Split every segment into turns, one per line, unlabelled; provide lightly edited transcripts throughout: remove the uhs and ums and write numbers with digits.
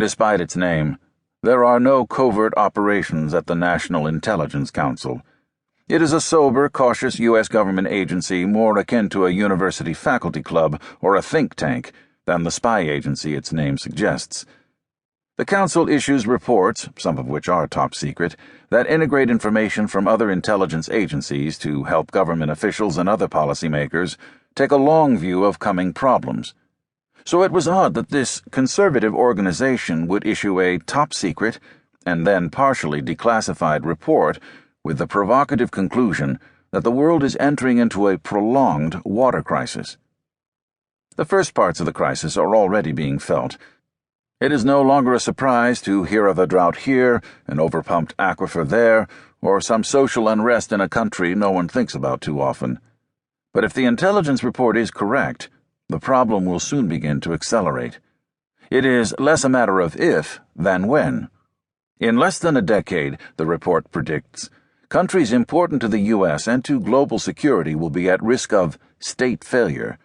Despite its name, there are no covert operations at the National Intelligence Council. It is a sober, cautious U.S. government agency more akin to a university faculty club or a think tank than the spy agency its name suggests. The Council issues reports, some of which are top secret, that integrate information from other intelligence agencies to help government officials and other policymakers take a long view of coming problems. So it was odd that this conservative organization would issue a top secret and then partially declassified report with the provocative conclusion that the world is entering into a prolonged water crisis. The first parts of the crisis are already being felt. It is no longer a surprise to hear of a drought here, an overpumped aquifer there, or some social unrest in a country no one thinks about too often. But if the intelligence report is correct, the problem will soon begin to accelerate. It is less a matter of if than when. In less than a decade, the report predicts, countries important to the U.S. and to global security will be at risk of state failure.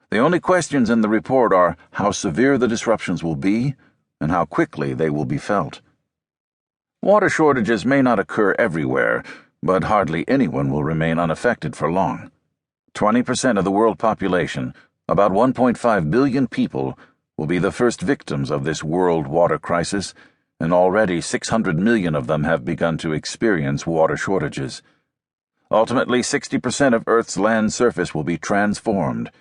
The only questions in the report are how severe the disruptions will be and how quickly they will be felt. Water shortages may not occur everywhere, but hardly anyone will remain unaffected for long. 20% of the world population, about 1.5 billion people, will be the first victims of this world water crisis, and already 600 million of them have begun to experience water shortages. Ultimately, 60% of Earth's land surface will be transformed.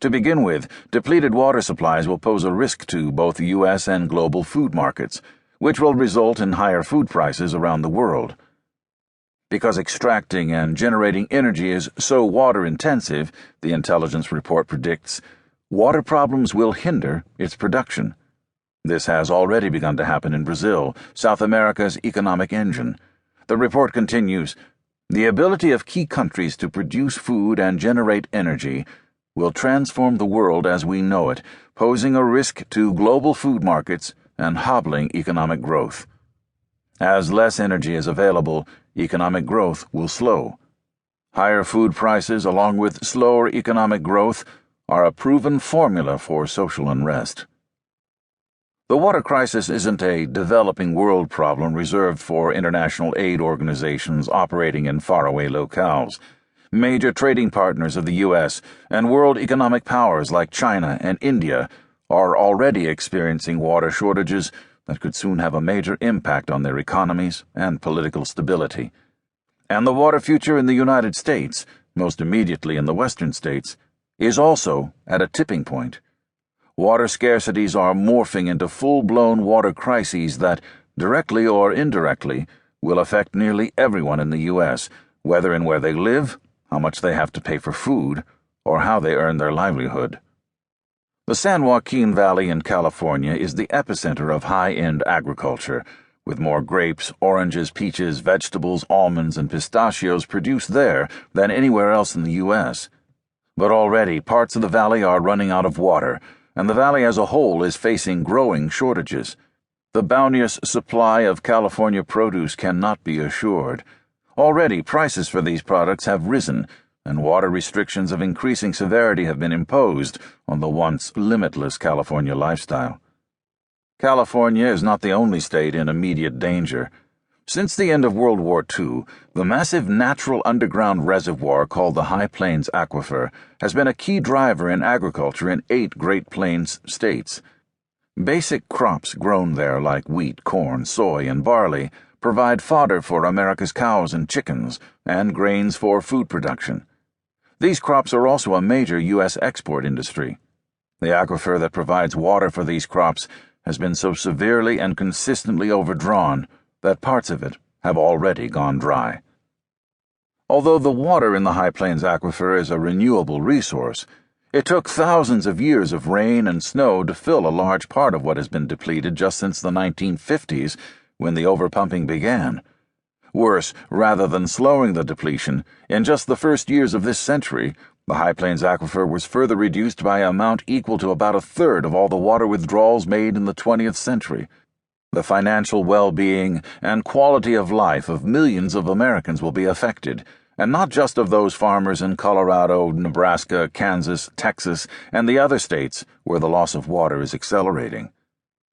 To begin with, depleted water supplies will pose a risk to both U.S. and global food markets, which will result in higher food prices around the world. Because extracting and generating energy is so water-intensive, the intelligence report predicts, water problems will hinder its production. This has already begun to happen in Brazil, South America's economic engine. The report continues, the ability of key countries to produce food and generate energy will transform the world as we know it, posing a risk to global food markets and hobbling economic growth. As less energy is available, economic growth will slow. Higher food prices, along with slower economic growth, are a proven formula for social unrest. The water crisis isn't a developing world problem reserved for international aid organizations operating in faraway locales. Major trading partners of the U.S. and world economic powers like China and India are already experiencing water shortages that could soon have a major impact on their economies and political stability. And the water future in the United States, most immediately in the western states, is also at a tipping point. Water scarcities are morphing into full-blown water crises that, directly or indirectly, will affect nearly everyone in the U.S., whether and where they live, how much they have to pay for food, or how they earn their livelihood. The San Joaquin Valley in California is the epicenter of high-end agriculture, with more grapes, oranges, peaches, vegetables, almonds, and pistachios produced there than anywhere else in the U.S. But already parts of the valley are running out of water, and the valley as a whole is facing growing shortages. The bounteous supply of California produce cannot be assured. Already prices for these products have risen, and water restrictions of increasing severity have been imposed on the once limitless California lifestyle. California is not the only state in immediate danger. Since the end of World War II, the massive natural underground reservoir called the High Plains Aquifer has been a key driver in agriculture in 8 Great Plains states. Basic crops grown there like wheat, corn, soy, and barley provide fodder for America's cows and chickens, and grains for food production. These crops are also a major U.S. export industry. The aquifer that provides water for these crops has been so severely and consistently overdrawn that parts of it have already gone dry. Although the water in the High Plains Aquifer is a renewable resource, it took thousands of years of rain and snow to fill a large part of what has been depleted just since the 1950s, when the overpumping began. Worse, rather than slowing the depletion, in just the first years of this century, the High Plains Aquifer was further reduced by an amount equal to about a third of all the water withdrawals made in the 20th century. The financial well-being and quality of life of millions of Americans will be affected, and not just of those farmers in Colorado, Nebraska, Kansas, Texas, and the other states where the loss of water is accelerating.